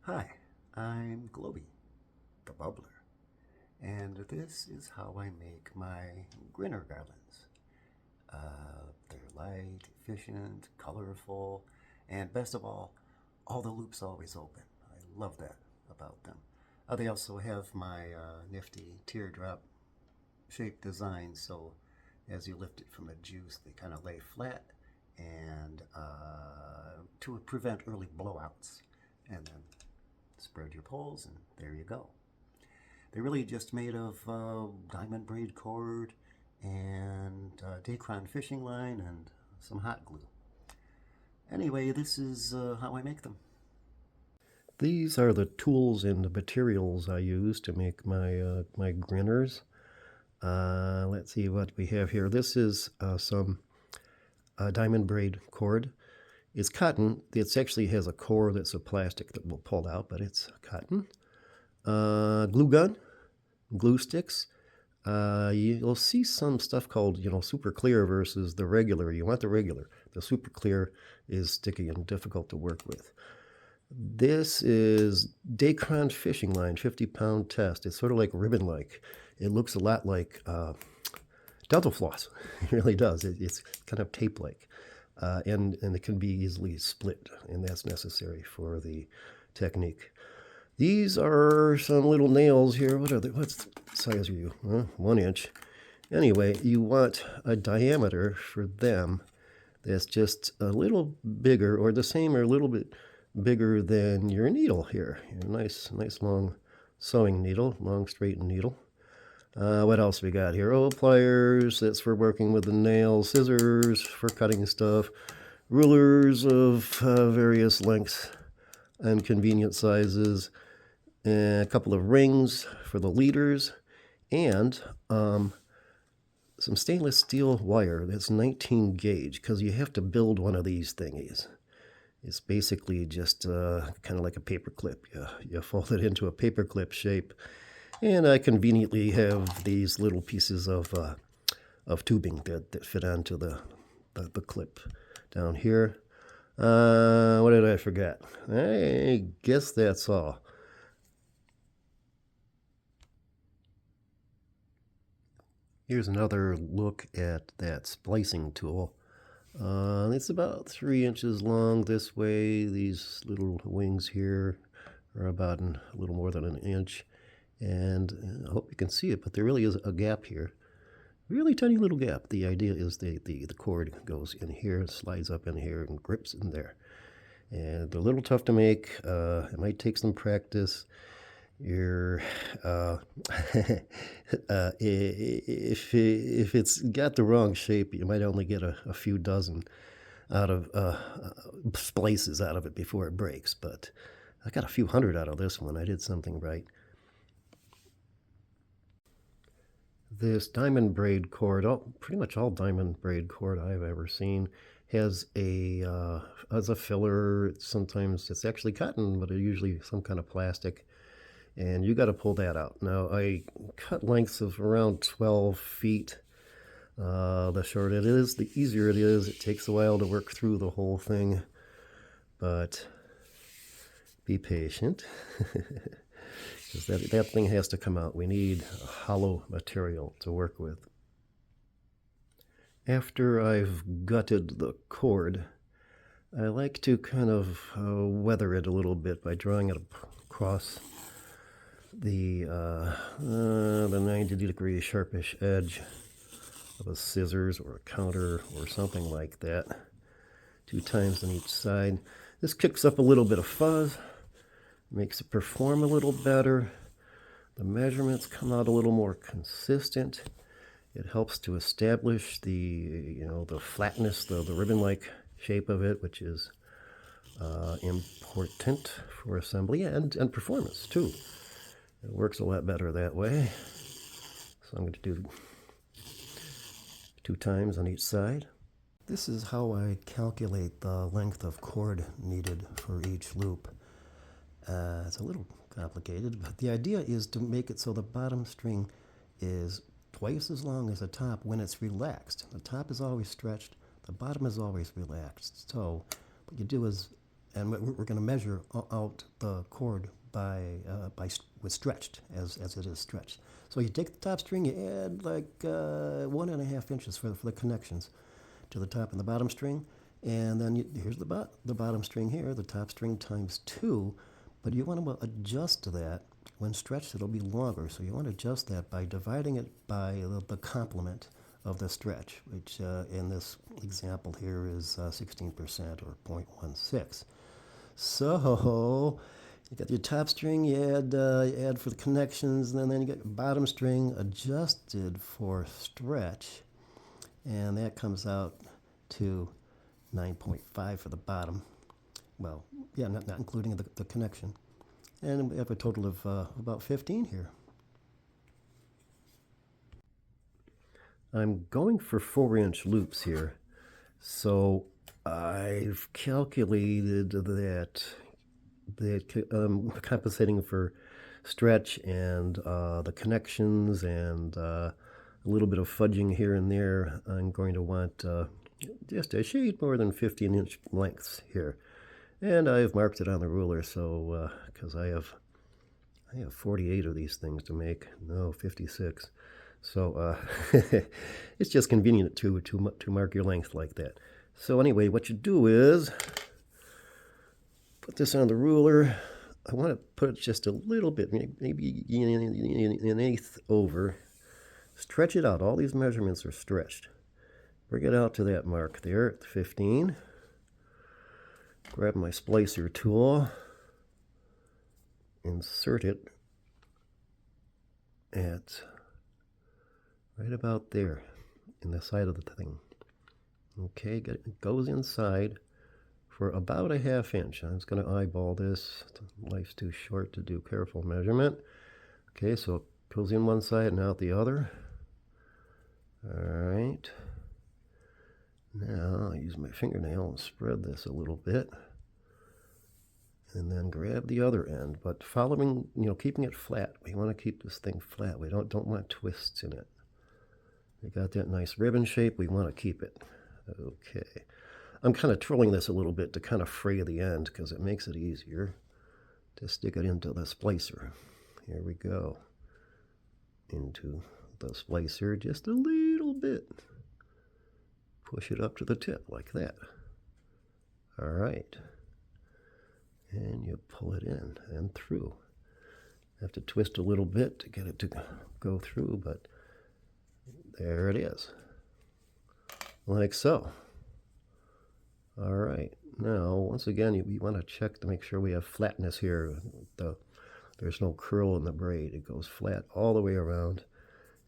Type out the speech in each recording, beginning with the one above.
Hi, I'm Glowby, the bubbler, and this is how I make my Grinner garlands. They're light, efficient, colorful, and best of all the loops always open. I love that about them. They also have my nifty teardrop shaped design, so as you lift it from the juice, they kind of lay flat and to prevent early blowouts. And then spread your poles, and there you go. They're really just made of diamond braid cord and Dacron fishing line and some hot glue. Anyway, this is how I make them. These are the tools and the materials I use to make my grinners. Let's see what we have here. This is some diamond braid cord. It's cotton. It actually has a core that's a plastic that will pull out, but it's cotton. Glue gun, glue sticks. You'll see some stuff called, super clear versus the regular. You want the regular. The super clear is sticky and difficult to work with. This is Dacron fishing line, 50-pound test. It's sort of like ribbon-like. It looks a lot like dental floss. It really does. It's kind of tape-like. And it can be easily split, and that's necessary for the technique. These are some little nails here. What size are you? 1 inch. Anyway, you want a diameter for them that's just a little bigger, or the same, or a little bit bigger than your needle here. Your nice long sewing needle, long straight needle. What else we got here? Oh, pliers, that's for working with the nails. Scissors for cutting stuff. Rulers of various lengths and convenient sizes. And a couple of rings for the leaders. And some stainless steel wire that's 19 gauge, because you have to build one of these thingies. It's basically just kind of like a paper clip. You fold it into a paper clip shape. And I conveniently have these little pieces of tubing that fit onto the clip down here. What did I forget? I guess that's all. Here's another look at that splicing tool. It's about 3 inches long this way. These little wings here are about a little more than an inch. And I hope you can see it, but there really is a gap here. Really tiny little gap. The idea is the cord goes in here, slides up in here, and grips in there. And they're a little tough to make. It might take some practice. If it's got the wrong shape, you might only get a few dozen out of splices out of it before it breaks. But I got a few hundred out of this one. I did something right. This diamond braid cord, pretty much all diamond braid cord I've ever seen, has a filler. Sometimes it's actually cotton, but usually some kind of plastic. And you got to pull that out. Now, I cut lengths of around 12 feet. The shorter it is, the easier it is. It takes a while to work through the whole thing, but be patient. Because that thing has to come out. We need a hollow material to work with. After I've gutted the cord, I like to kind of weather it a little bit by drawing it across the 90-degree sharpish edge of a scissors or a counter or something like that. 2 times on each side. This kicks up a little bit of fuzz, makes it perform a little better. The measurements come out a little more consistent. It helps to establish the flatness, the ribbon-like shape of it, which is important for assembly and performance too. It works a lot better that way. So I'm going to do 2 times on each side. This is how I calculate the length of cord needed for each loop. It's a little complicated, but the idea is to make it so the bottom string is twice as long as the top when it's relaxed. The top is always stretched, the bottom is always relaxed. So what you do is and we're going to measure out the cord with stretched as it is stretched. So you take the top string, you add like 1.5 inches for the connections to the top and the bottom string, and then here's the bottom string here, the top string times 2, but you want to adjust to that. When stretched, it'll be longer, so you want to adjust that by dividing it by the complement of the stretch, which in this example here is 16% or 0.16. So you got your top string, you add for the connections, and then you got your bottom string adjusted for stretch, and that comes out to 9.5 for the bottom. Well, yeah, not including the connection. And we have a total of about 15 here. I'm going for 4-inch loops here. So I've calculated that compensating for stretch and the connections and a little bit of fudging here and there, I'm going to want just a shade more than 15-inch lengths here. And I've marked it on the ruler, so because I have 48 of these things to make. No, 56. So it's just convenient to mark your length like that. So anyway, what you do is put this on the ruler. I want to put it just a little bit, maybe an eighth over. Stretch it out. All these measurements are stretched. Bring it out to that mark there at 15. Grab my splicer tool, insert it at right about there in the side of the thing. Okay, it goes inside for about a 1/2 inch. I'm just going to eyeball this. Life's too short to do careful measurement. Okay, so it goes in one side and out the other. All right. Now I'll use my fingernail and spread this a little bit. And then grab the other end, but following, keeping it flat. We want to keep this thing flat. We don't want twists in it. We got that nice ribbon shape. We want to keep it. Okay. I'm kind of twirling this a little bit to kind of fray the end because it makes it easier to stick it into the splicer. Here we go. Into the splicer just a little bit. Push it up to the tip like that. All right. And you pull it in and through. You have to twist a little bit to get it to go through, but there it is. Like so. All right. Now, once again, you want to check to make sure we have flatness here. There's no curl in the braid. It goes flat all the way around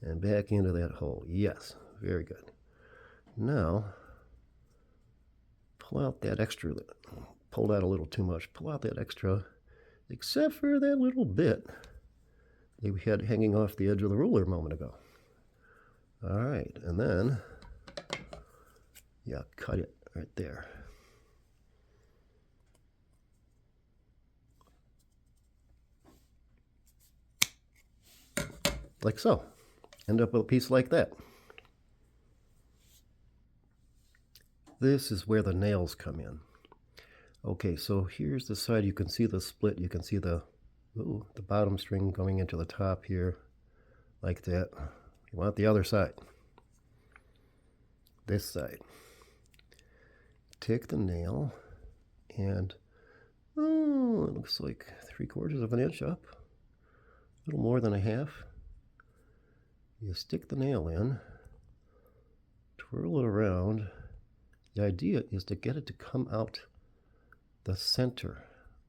and back into that hole. Yes, very good. Now, pull out that extra. Pulled out a little too much. Pull out that extra, except for that little bit that we had hanging off the edge of the ruler a moment ago. All right, and then, yeah, cut it right there. Like so. End up with a piece like that. This is where the nails come in. Okay, so here's the side. You can see the split. You can see the bottom string going into the top here, like that. You want the other side. This side. Take the nail and, it looks like 3/4 of an inch up. A little more than a half. You stick the nail in, twirl it around. The idea is to get it to come out the center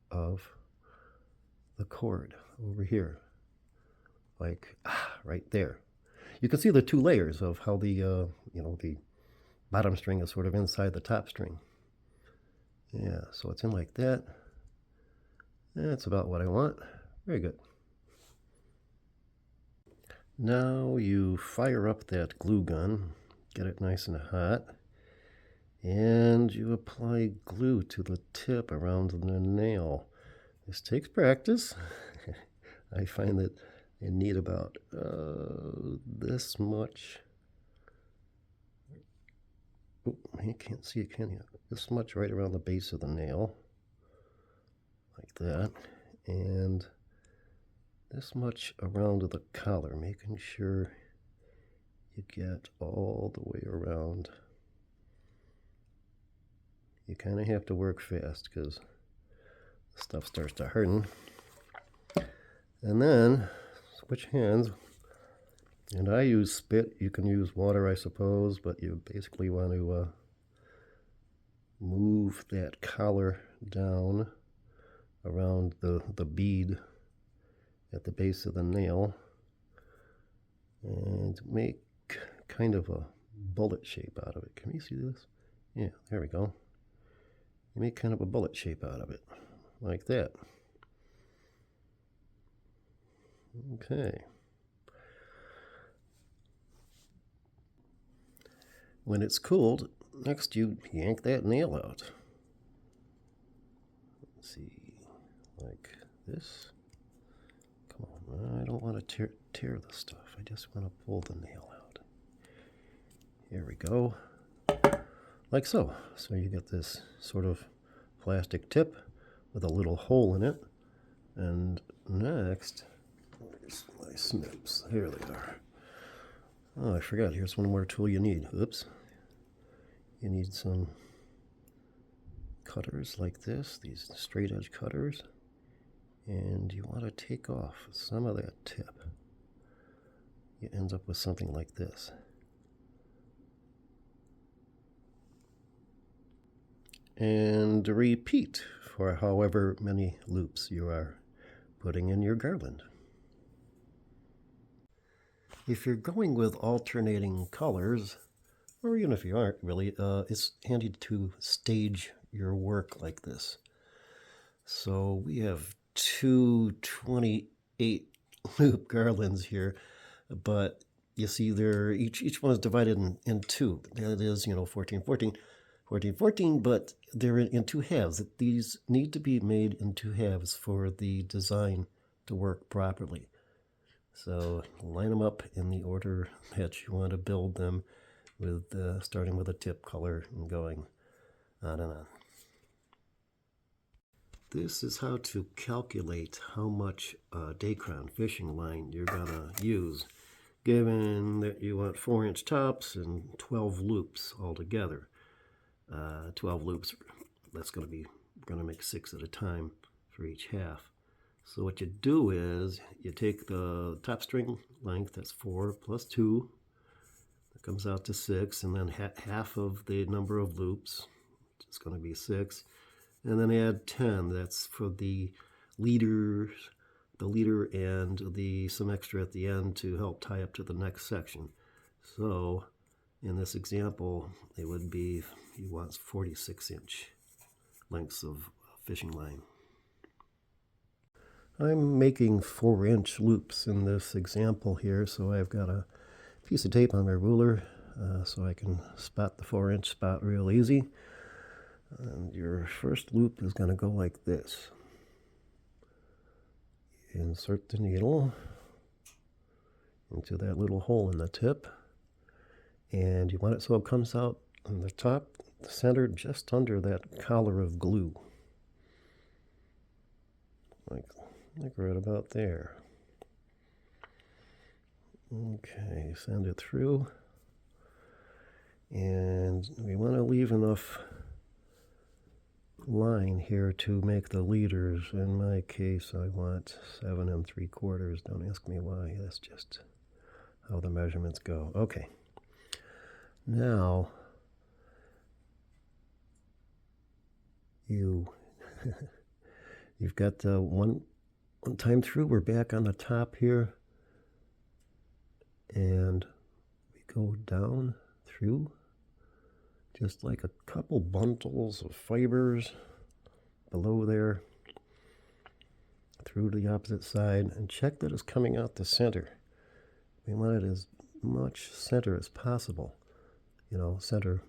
of the cord over here, like right there. You can see the 2 layers of how the the bottom string is sort of inside the top string. Yeah, so it's in like that. That's about what I want. Very good. Now you fire up that glue gun, get it nice and hot, and you apply glue to the tip around the nail. This takes practice. I find that I need about this much. Oh, you can't see it, can you? This much right around the base of the nail. like that, and this much around the collar, making sure you get all the way around. You kind of have to work fast because stuff starts to harden. And then switch hands, and I use spit. You can use water, I suppose, but you basically want to move that collar down around the bead at the base of the nail and make kind of a bullet shape out of it. Can you see this? Yeah, there we go. You make kind of a bullet shape out of it, like that. Okay. When it's cooled, next you yank that nail out. Let's see, like this. Come on, I don't want to tear the stuff. I just want to pull the nail out. Here we go. Like so. So you get this sort of plastic tip with a little hole in it. And next, where's my snips? Here they are. Oh, I forgot. Here's one more tool you need. Oops. You need some cutters like this, these straight edge cutters. And you want to take off some of that tip. You end up with something like this. And repeat for however many loops you are putting in your garland. If you're going with alternating colors, or even if you aren't really, it's handy to stage your work like this. So we have two 28 loop garlands here, but you see they're each one is divided in two. That is, 14, 14, 14, 14, but they're in two halves. These need to be made in two halves for the design to work properly. So line them up in the order that you want to build them, with starting with a tip color and going on and on. This is how to calculate how much Dacron fishing line you're gonna use, given that you want 4-inch tops and 12 loops altogether. 12 loops, that's gonna make 6 at a time for each half. So what you do is you take the top string length, that's 4 plus 2, that comes out to 6, and then half of the number of loops, it's going to be 6, and then add 10. That's for the leader and some extra at the end to help tie up to the next section. So in this example, it would be, he wants 46-inch lengths of fishing line. I'm making 4-inch loops in this example here, so I've got a piece of tape on my ruler so I can spot the 4-inch spot real easy. And your first loop is going to go like this. Insert the needle into that little hole in the tip, and you want it so it comes out on the top, centered just under that collar of glue. Like right about there. Okay, send it through. And we want to leave enough line here to make the leaders. In my case, I want 7 3/4. Don't ask me why. That's just how the measurements go. Okay. Now, you've got the one time through. We're back on the top here, and we go down through just like a couple bundles of fibers below there, through to the opposite side, and check that it's coming out the center. We want it as much center as possible, center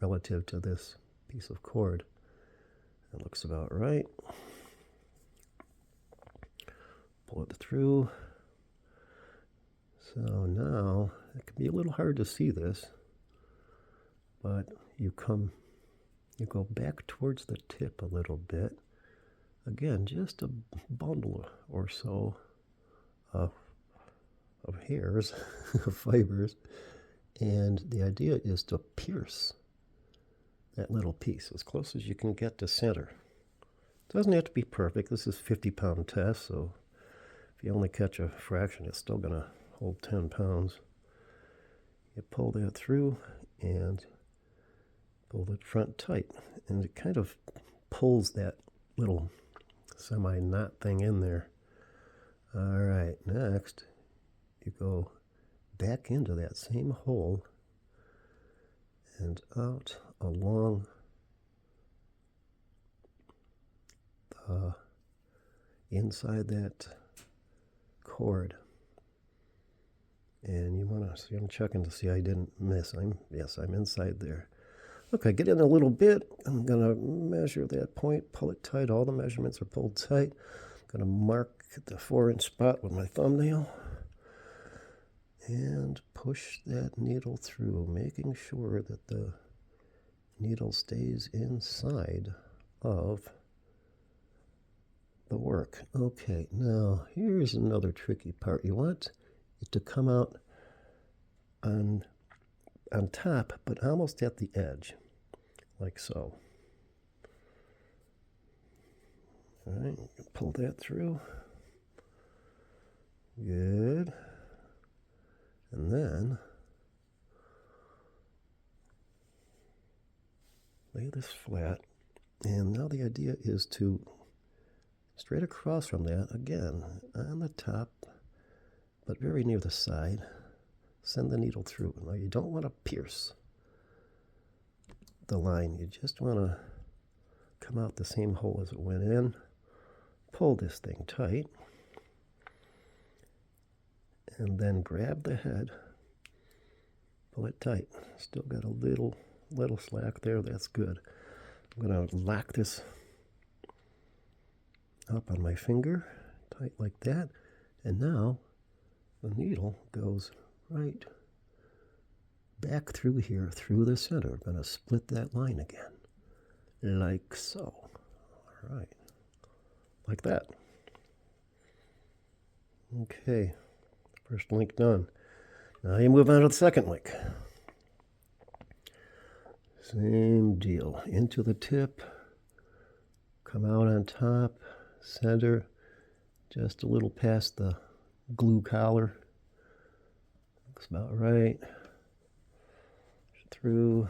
relative to this piece of cord. That looks about right. Pull it through. So now, it can be a little hard to see this, but you go back towards the tip a little bit again, just a bundle or so of hairs, of fibers, and the idea is to pierce that little piece as close as you can get to center. It doesn't have to be perfect. This is a 50-pound test, so if you only catch a fraction, it's still going to hold 10 pounds. You pull that through and pull it front tight, and it kind of pulls that little semi-knot thing in there. All right, next you go back into that same hole and out along the inside that cord. And you want to see, I'm checking to see I didn't miss. Yes, I'm inside there. Okay, get in a little bit. I'm going to measure that point, pull it tight. All the measurements are pulled tight. I'm going to mark the 4-inch spot with my thumbnail and push that needle through, making sure that the needle stays inside of the work. Okay, now here's another tricky part. You want it to come out on top, but almost at the edge, like so. All right, pull that through. Good. And then lay this flat. And now the idea is to straight across from that, again, on the top, but very near the side, send the needle through. Now you don't want to pierce the line. You just want to come out the same hole as it went in. Pull this thing tight. And then grab the head. Pull it tight. Still got a little slack there. That's good. I'm going to lock this up on my finger, tight like that. And now the needle goes right back through here, through the center. I'm going to split that line again, like so. All right, like that. Okay, first link done. Now you move on to the second link. Same deal, into the tip, come out on top, center, just a little past the glue collar. Looks about right. Through.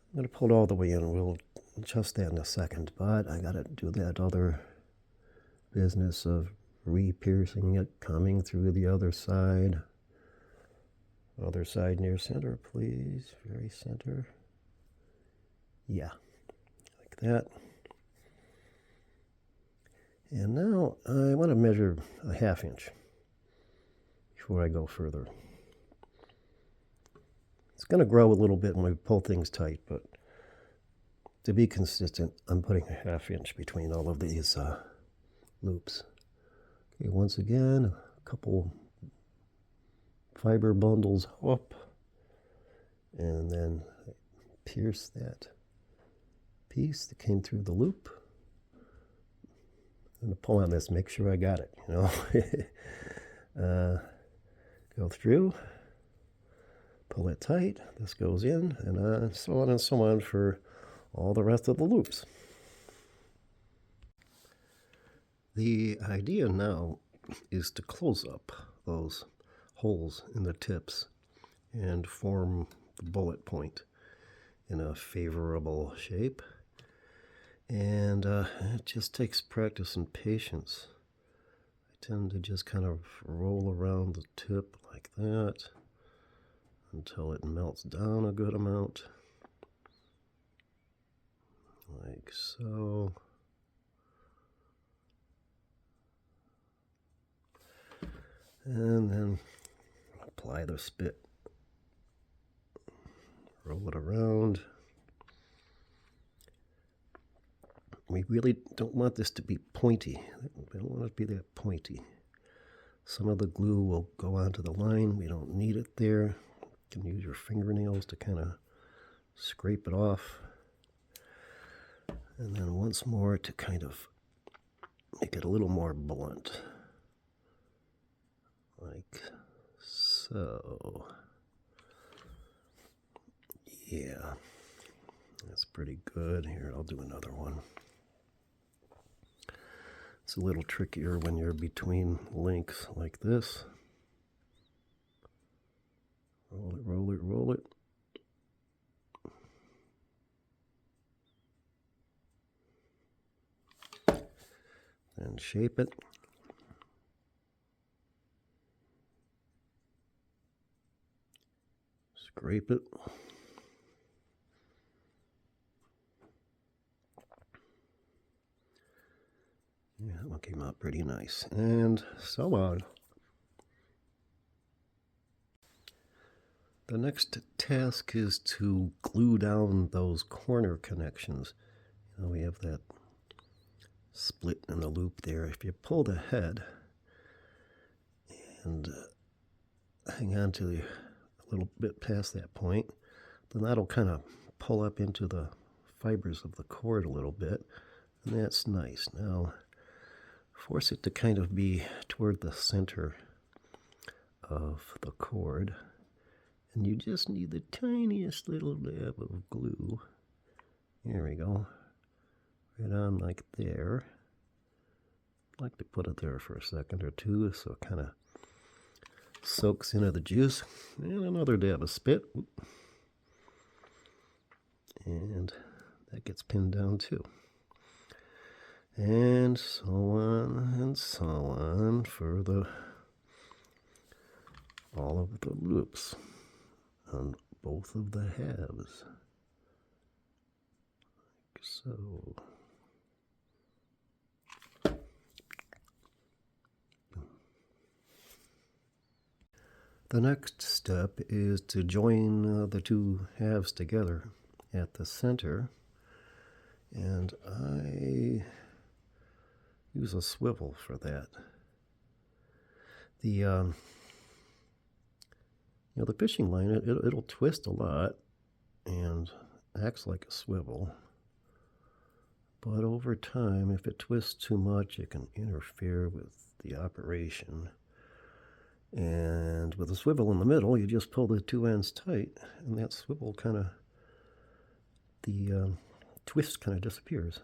I'm going to pull it all the way in. We'll adjust that in a second, but I got to do that other business of re-piercing it, coming through the other side. Other side near center, please. Very center. Yeah, like that. And now I want to measure a 1/2 inch before I go further. It's going to grow a little bit when we pull things tight, but to be consistent, I'm putting a 1/2 inch between all of these loops. Okay, once again, a couple fiber bundles up, and then pierce that piece that came through the loop. I'm going to pull on this, make sure I got it, you know. Go through, pull it tight, this goes in, and so on and so on for all the rest of the loops. The idea now is to close up those holes in the tips and form the bullet point in a favorable shape. And it just takes practice and patience. I tend to just kind of roll around the tip like that until it melts down a good amount. Like so. And then apply the spit. Roll it around. We really don't want this to be pointy. We don't want it to be that pointy. Some of the glue will go onto the line. We don't need it there. You can use your fingernails to kind of scrape it off. And then once more to kind of make it a little more blunt. Like so. Yeah, that's pretty good. Here, I'll do another one. It's a little trickier when you're between links like this. Roll it, roll it, roll it. And shape it. Scrape it. Yeah, that one came out pretty nice. And so on. The next task is to glue down those corner connections. You know, we have that split in the loop there. If you pull the head and hang on to a little bit past that point, then that'll kind of pull up into the fibers of the cord a little bit, and that's nice. Now, force it to kind of be toward the center of the cord, and you just need the tiniest little dab of glue. There we go. Right on like there. I like to put it there for a second or two so it kind of soaks into the juice. And another dab of spit. And that gets pinned down too. And so on for all of the loops on both of the halves. Like so. The next step is to join the two halves together at the center, and I use a swivel for that. The the fishing line, it'll twist a lot and acts like a swivel, but over time, if it twists too much, it can interfere with the operation. And with a swivel in the middle, you just pull the two ends tight, and that swivel kind of, the twist kind of disappears.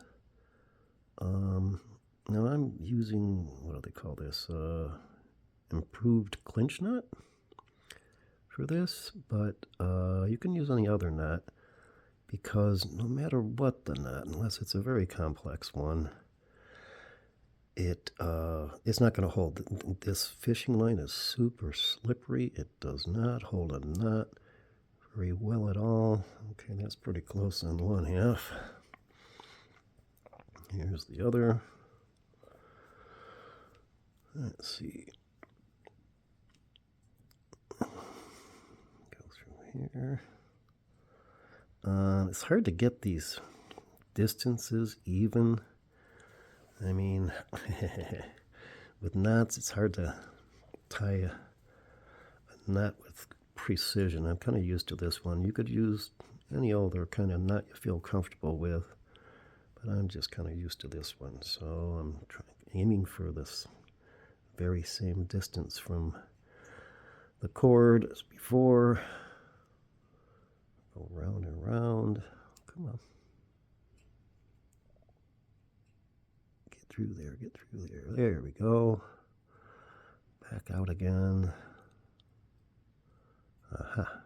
Now I'm using, what do they call this, improved clinch nut for this, but you can use any other nut, because no matter what the nut, unless it's a very complex one, it's not going to hold. This fishing line is super slippery. It does not hold a knot very well at all. Okay, that's pretty close on one half. Here's the other. Let's see. Go through here. It's hard to get these distances even. I mean, with knots, it's hard to tie a knot with precision. I'm kind of used to this one. You could use any other kind of knot you feel comfortable with, but I'm just kind of used to this one. So I'm aiming for this very same distance from the cord as before. Go round and round. Come on. Through there, get through there. There we go. Back out again. Aha.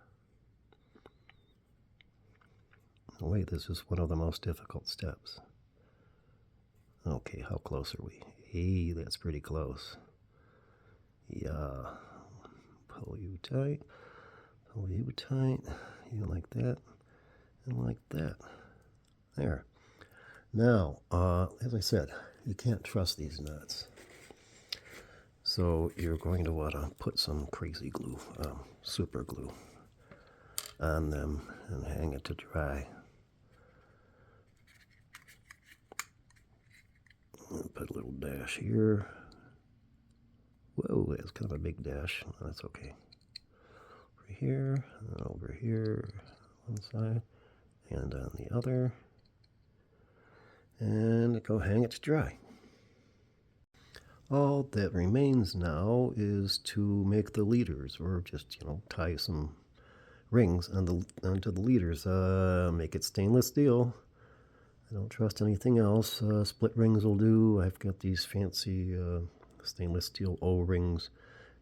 Oh, wait, this is one of the most difficult steps. Okay, how close are we? Hey, that's pretty close. Yeah. Pull you tight. Pull you tight. You like that. And like that. There. Now, as I said, you can't trust these nuts. So you're going to want to put some crazy glue, super glue, on them and hang it to dry. And put a little dash here. Whoa, that's kind of a big dash. That's okay. Over here, and over here, one side, and on the other. and go hang it to dry. All that remains now is to make the leaders, or just, tie some rings onto the leaders. Make it stainless steel. I don't trust anything else. Split rings will do. I've got these fancy stainless steel O-rings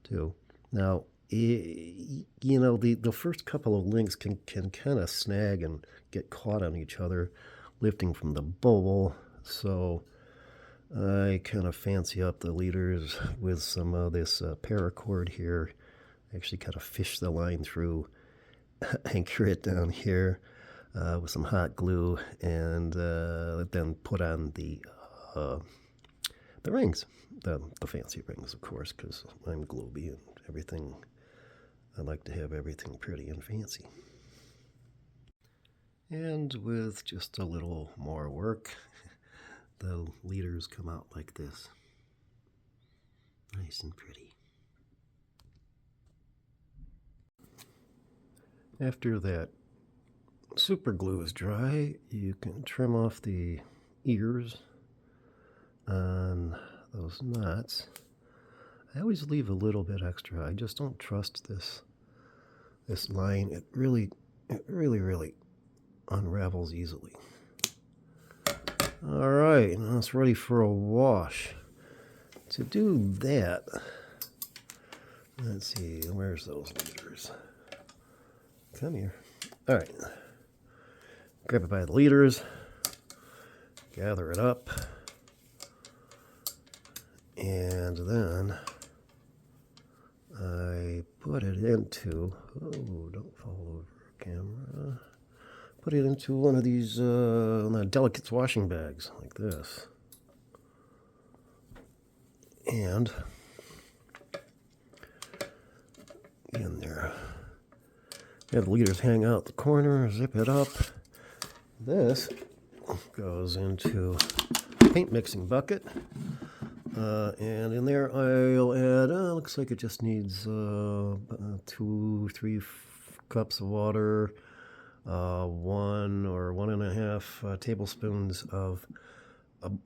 too. Now, the first couple of links can kind of snag and get caught on each other, lifting from the bowl. So I kind of fancy up the leaders with some of this paracord here. I actually kind of fish the line through, anchor it down here with some hot glue, and then put on the rings, the fancy rings, of course, because I'm Glowby and everything. I like to have everything pretty and fancy. And with just a little more work, the leaders come out like this. Nice and pretty. After that super glue is dry, you can trim off the ears on those knots. I always leave a little bit extra. I just don't trust this line. It really unravels easily. All right, now it's ready for a wash. To do that, let's see, where's those leaders? Come here. All right, grab it by the leaders, gather it up, and then I put it into, don't fall over camera. Put it into one of these Delicate's washing bags like this. And in there, have the leaders hang out the corner, zip it up. This goes into a paint mixing bucket. And in there I'll add, looks like it just needs 2-3 cups of water, 1 or 1.5 tablespoons of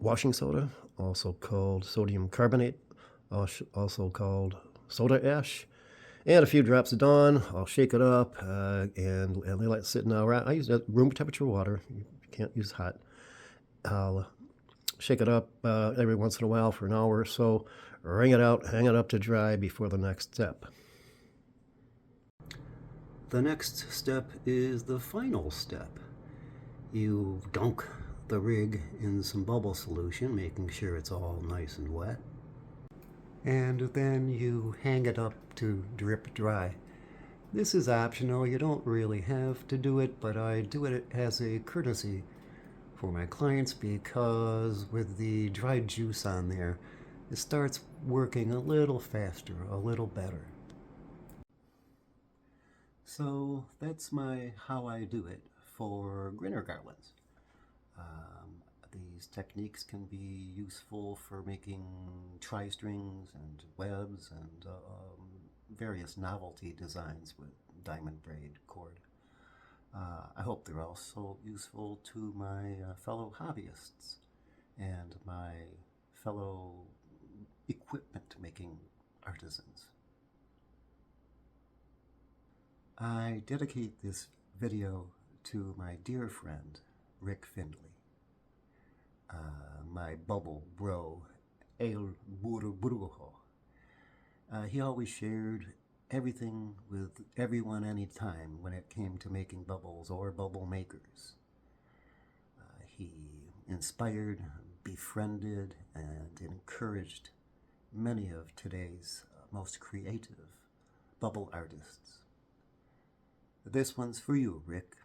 washing soda, also called sodium carbonate, also called soda ash, and a few drops of Dawn. I'll shake it up and let it sit now. I use room temperature water. You can't use hot. I'll shake it up every once in a while for an hour or so, wring it out, hang it up to dry before the next step. The next step is the final step. You dunk the rig in some bubble solution, making sure it's all nice and wet. And then you hang it up to drip dry. This is optional. You don't really have to do it, but I do it as a courtesy for my clients, because with the dried juice on there, it starts working a little faster, a little better. So that's how I do it for Grinner garlands. These techniques can be useful for making tri-strings and webs and various novelty designs with diamond braid cord. I hope they're also useful to my fellow hobbyists and my fellow equipment making artisans. I dedicate this video to my dear friend, Rick Findley, my bubble bro, El Burro Brujo. He always shared everything with everyone anytime when it came to making bubbles or bubble makers. He inspired, befriended, and encouraged many of today's most creative bubble artists. This one's for you, Rick.